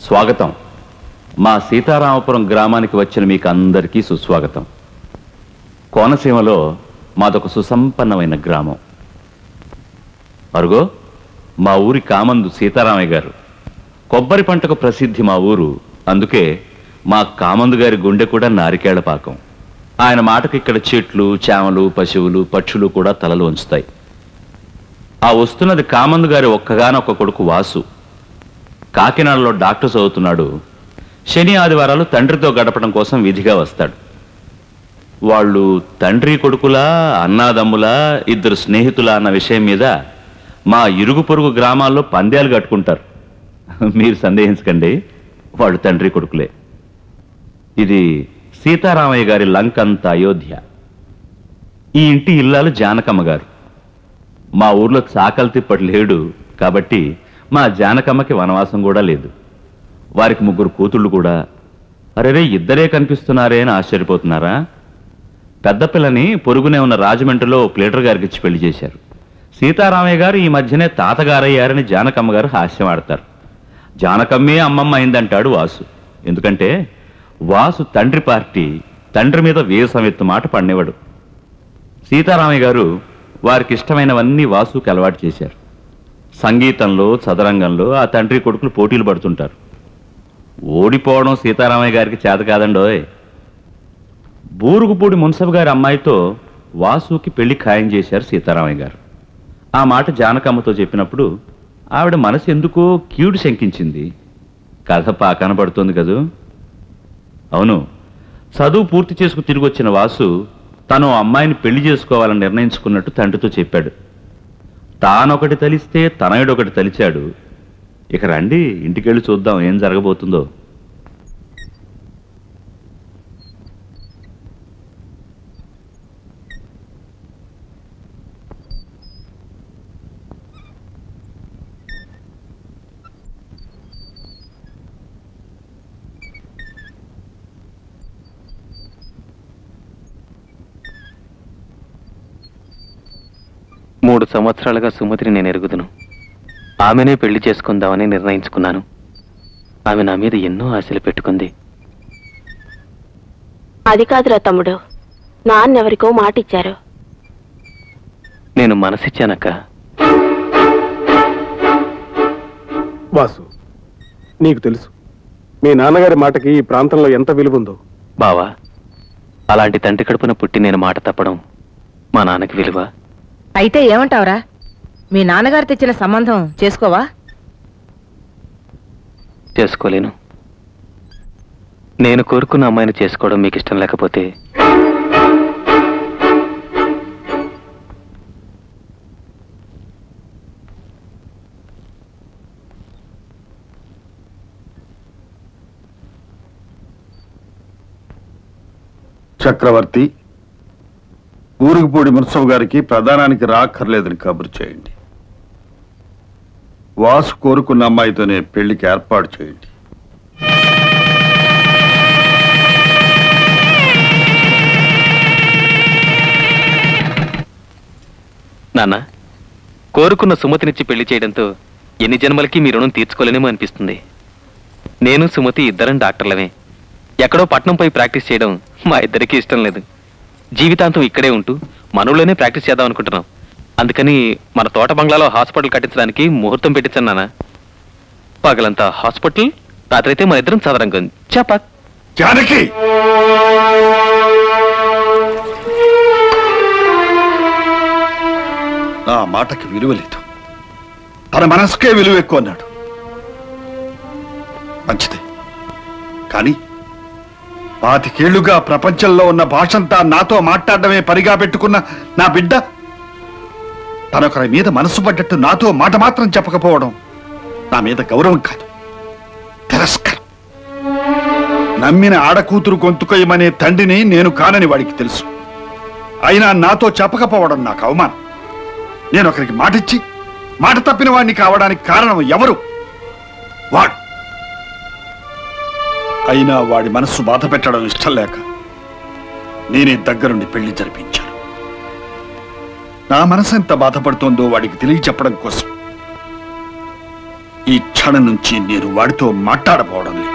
స్వాగతం. మా సీతారామపురం గ్రామానికి వచ్చిన మీకు అందరికీ సుస్వాగతం. కోనసీమలో మాదొక సుసంపన్నమైన గ్రామం. అరుగో మా ఊరి కామందు సీతారామయ్య గారు. కొబ్బరి పంటకు ప్రసిద్ధి మా ఊరు. అందుకే మా కామందు గారి గుండె కూడా నారికేళ్ల పాకం. ఆయన మాటకు ఇక్కడ చెట్లు, చేమలు, పశువులు, పక్షులు కూడా తలలు వంచుతాయి. ఆ వస్తున్నది కామందు గారి ఒక్కగానొక్క కొడుకు వాసు. కాకినాడలో డాక్టర్ చదువుతున్నాడు. శని ఆదివారాలు తండ్రితో గడపడం కోసం విధిగా వస్తాడు. వాళ్ళు తండ్రి కొడుకులా, అన్నాదమ్ములా, ఇద్దరు స్నేహితులా అన్న విషయం మీద మా ఇరుగు పొరుగు గ్రామాల్లో పందేలు కట్టుకుంటారు. మీరు సందేహించకండి, వాళ్ళు తండ్రి కొడుకులే. ఇది సీతారామయ్య గారి లంకంత అయోధ్య. ఈ ఇంటి ఇల్లాలు జానకమ్మ గారు. మా ఊర్లో చాకలి తిప్పటి లేడు కాబట్టి మా జానకమ్మకి వనవాసం కూడా లేదు. వారికి 3 కూతుళ్ళు కూడా. అరేరే, ఇద్దరే కనిపిస్తున్నారే అని ఆశ్చర్యపోతున్నారా? పెద్ద పిల్లని పొరుగునే ఉన్న రాజమండ్రిలో ప్లేటర్ గారికి ఇచ్చి పెళ్లి చేశారు. సీతారామయ్య గారు ఈ మధ్యనే తాతగారయ్యారని జానకమ్మ గారు హాస్యం ఆడతారు. జానకమ్మే అమ్మమ్మ అయిందంటాడు వాసు. ఎందుకంటే వాసు తండ్రి పార్టీ, తండ్రి మీద వేసమెత్తు మాట పడినవాడు. సీతారామయ్య గారు వారికి ఇష్టమైనవన్నీ వాసుకి అలవాటు చేశారు. సంగీతంలో, చదరంగంలో ఆ తండ్రి కొడుకులు పోటీలు పడుతుంటారు. ఓడిపోవడం సీతారామయ్య గారికి చేత కాదండోయ్. బూరుగుపూడి మున్సబ్ గారి అమ్మాయితో వాసుకి పెళ్లి ఖాయం చేశారు సీతారామయ్య గారు. ఆ మాట జానకమ్మతో చెప్పినప్పుడు ఆవిడ మనసు ఎందుకో కీడు శంకించింది. కథ పాకాన పడుతోంది కదూ. అవును, చదువు పూర్తి చేసుకు తిరిగి వచ్చిన వాసు తను అమ్మాయిని పెళ్లి చేసుకోవాలని నిర్ణయించుకున్నట్టు తండ్రితో చెప్పాడు. తానొకటి తలిస్తే తనయుడొకటి తలిచాడు. ఇక రండి, ఇంటికెళ్ళి చూద్దాం ఏం జరగబోతుందో. మూడు సంవత్సరాలుగా సుమతిని నేను ఎరుగుదును. ఆమెనే పెళ్లి చేసుకుందామని నిర్ణయించుకున్నాను. ఆమె నా మీద ఎన్నో ఆశలు పెట్టుకుంది. అది కాదురా తమ్ముడు, నాన్నెవరికో మాట ఇచ్చారు. నేను మనసిచ్చానక్క. వాసు, నీకు తెలుసు మీ నాన్నగారి మాటకి ఈ ప్రాంతంలో ఎంత విలువ ఉందో. బావా, అలాంటి తండ్రి కడుపున పుట్టి నేను మాట తప్పడం మా నాన్నకి విలువ. అయితే ఏమంటావురా? మీ నాన్నగారు తెచ్చిన సంబంధం చేసుకోవా? చేసుకోలేను. నేను కోరుకున్న అమ్మాయిని చేసుకోవడం మీకు ఇష్టం లేకపోతే చక్రవర్తి, ఊరుగుపూడి మున్సబ్ గారికి ప్రధానానికి రాక్కర్లేదని కబురు చేయండి. వాసు కోరుకున్న అమ్మాయితోనే పెళ్లికి ఏర్పాటు చేయండి. నాన్న, కోరుకున్న సుమతినిచ్చి పెళ్లి చేయడంతో ఎన్ని జన్మలకి మీ రుణం తీర్చుకోలేనేమో అనిపిస్తుంది. నేను సుమతి ఇద్దరం డాక్టర్లమే. ఎక్కడో పట్నంపై ప్రాక్టీస్ చేయడం మా ఇద్దరికీ ఇష్టం లేదు. జీవితాంతం ఇక్కడే ఉంటూ మనలోనే ప్రాక్టీస్ చేద్దాం అనుకుంటున్నాం. అందుకని మన తోట బంగ్లాలో హాస్పిటల్ కట్టించడానికి ముహూర్తం పెట్టించాను నాన్న. పగలంతా హాస్పిటల్, రాత్రి అయితే మన ఇద్దరం చదరంగం. చెప్ప జానకి, నా మాటకి విలువ లేదు. తన మనసుకే విలువ ఎక్కువ అన్నాడు. మంచిదే, కానీ 25 ఏళ్లుగా ప్రపంచంలో ఉన్న భాషంతా నాతో మాట్లాడడమే పనిగా పెట్టుకున్న నా బిడ్డ తనొకరి మీద మనసు పడ్డట్టు నాతో మాట మాత్రం చెప్పకపోవడం నా మీద గౌరవం కాదు, తిరస్కారం. నమ్మిన ఆడకూతురు గొంతుకొయ్యమనే తండ్రిని నేను కానని వాడికి తెలుసు. అయినా నాతో చెప్పకపోవడం నాకు అవమానం. నేను ఒకరికి మాటిచ్చి మాట తప్పిన వాడిని కావడానికి కారణం ఎవరు? వాడు. అయినా వాడి మనస్సు బాధ పెట్టడం ఇష్టం లేక నేనే దగ్గరుండి పెళ్లి జరిపించాను. నా మనసు ఎంత బాధపడుతోందో వాడికి తెలియచెప్పడం కోసం ఈ క్షణం నుంచి నేను వాడితో మాట్లాడపోవడం లేదు.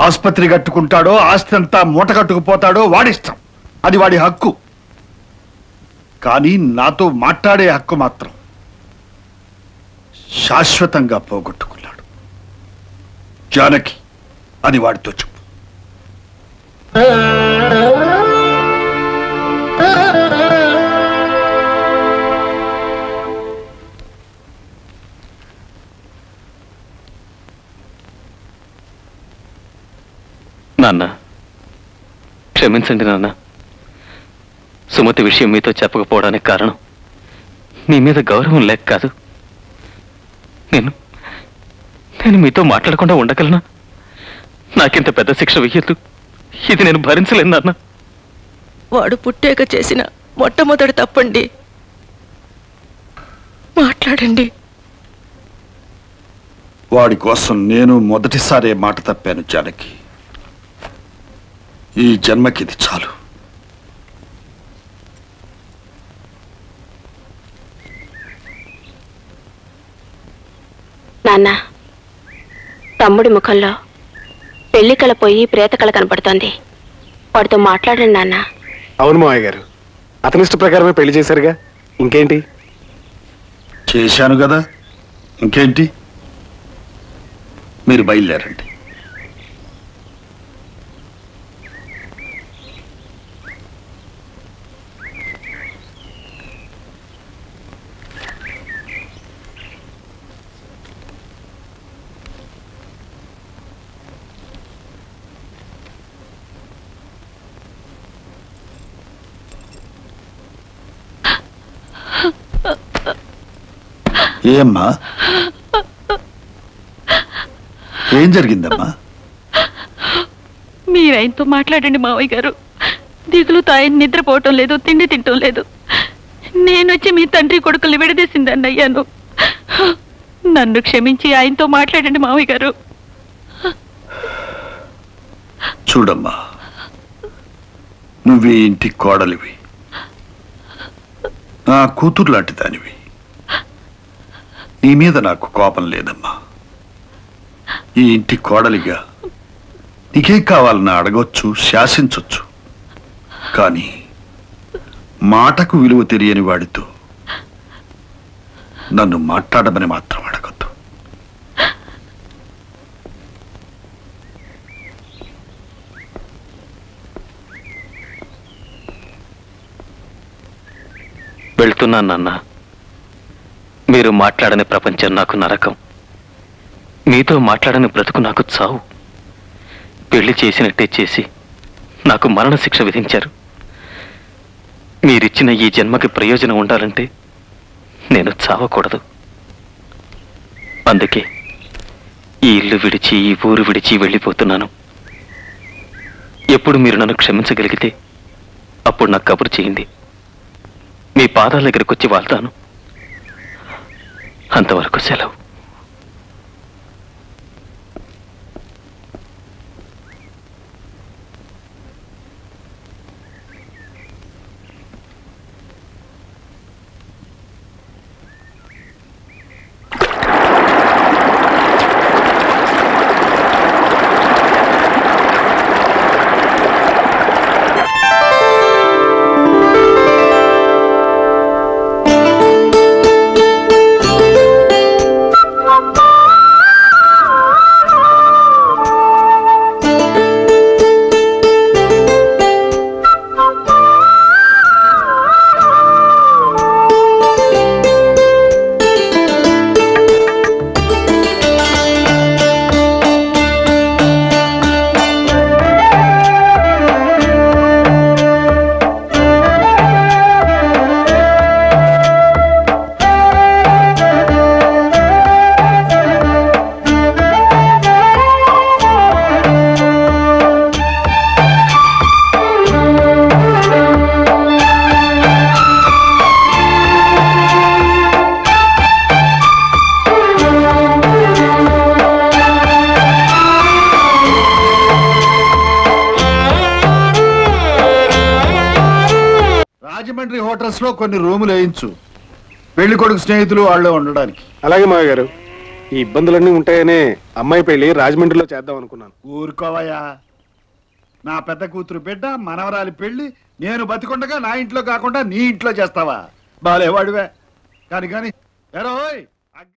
ఆసుపత్రి కట్టుకుంటాడో ఆస్తి అంతా మూట కట్టుకుపోతాడో వాడిష్టం, అది వాడి హక్కు. కానీ నాతో మాట్లాడే హక్కు మాత్రం శాశ్వతంగా పోగొట్టుకున్నాడు. జానకి అని వాడితో చెప్పు. నాన్న, క్షమించండి నాన్న. సుమతి విషయం మీతో చెప్పకపోవడానికి కారణం మీ మీద గౌరవం లేక కాదు. నేను మీతో మాట్లాడకుండా ఉండగలనా? నాకింత పెద్ద శిక్ష వెయ్యొద్దు. ఇది నేను భరించలేను నాన్న. వాడు పుట్టాక చేసిన మొట్టమొదటి తప్పండి. మాట్లాడండి. వాడి కోసం నేను మొదటిసారే మాట తప్పాను జానకి. ఈ జన్మకిది చాలు. నాన్న, తమ్ముడి ముఖంలో పెళ్లి కళ పోయి ప్రేత కళ కనపడుతోంది. వాడితో మాట్లాడండి నాన్న. అవును మావయ్య గారు, అతని ఇష్ట ప్రకారమే పెళ్లి చేశారుగా, ఇంకేంటి? చేశాను కదా, ఇంకేంటి? మీరు బయలుదేరండి. ఏమ్మా, ఏం జరిగిందమ్మా? మీరు ఆయనతో మాట్లాడండి మావయ్య గారు. దిగులుతో ఆయన నిద్రపోవటం లేదు, తిండి తింటం లేదు. నేనొచ్చి మీ తండ్రి కొడుకుల్ని విడదీసిందని అయ్యాను. నన్ను క్షమించి ఆయనతో మాట్లాడండి మావయ్య గారు. చూడమ్మా, నువ్వు ఈ ఇంటి కోడలివి, నా కూతురు లాంటి దానివి. నీ మీద నాకు కోపం లేదమ్మా. ఈ ఇంటి కోడలిగా నీకేం కావాలన్నా అడగొచ్చు, శాసించొచ్చు. కానీ మాటకు విలువ తెలియని వాడితో నన్ను మాట్లాడమని మాత్రం అడగొద్దు. వెళ్తున్నాను నాన్న. మీరు మాట్లాడని ప్రపంచం నాకు నరకం. మీతో మాట్లాడని బ్రతుకు నాకు చావు. పెళ్లి చేసినట్టే చేసి నాకు మరణ శిక్ష విధించారు. మీరిచ్చిన ఈ జన్మకి ప్రయోజనం ఉండాలంటే నేను చావకూడదు. అందుకే ఈ ఇల్లు విడిచి, ఈ ఊరు విడిచి వెళ్ళిపోతున్నాను. ఎప్పుడు మీరు నన్ను క్షమించగలిగితే అప్పుడు నాకు కబురు చేయండి. మీ పాదాల దగ్గరకు వచ్చి వాళ్తాను. అంతవరకు సెలవు. రాజమండ్రి హోటల్స్ లో కొన్ని రూములు వేయించు, పెళ్లి కొడుకు స్నేహితులు వాళ్ళు ఉండడానికి. అలాగే మావయ్య గారు. ఈ ఇబ్బందులన్నీ ఉంటాయనే అమ్మాయి పెళ్లి రాజమండ్రిలో చేద్దాం అనుకున్నాను. ఊరుకోవయ్యా, నా పెద్ద కూతురు బిడ్డ మనవరాలి పెళ్లి నేను బతికొండగా నా ఇంట్లో కాకుండా నీ ఇంట్లో చేస్తావా? బాలేవాడివే. కానీ ఎరోయ్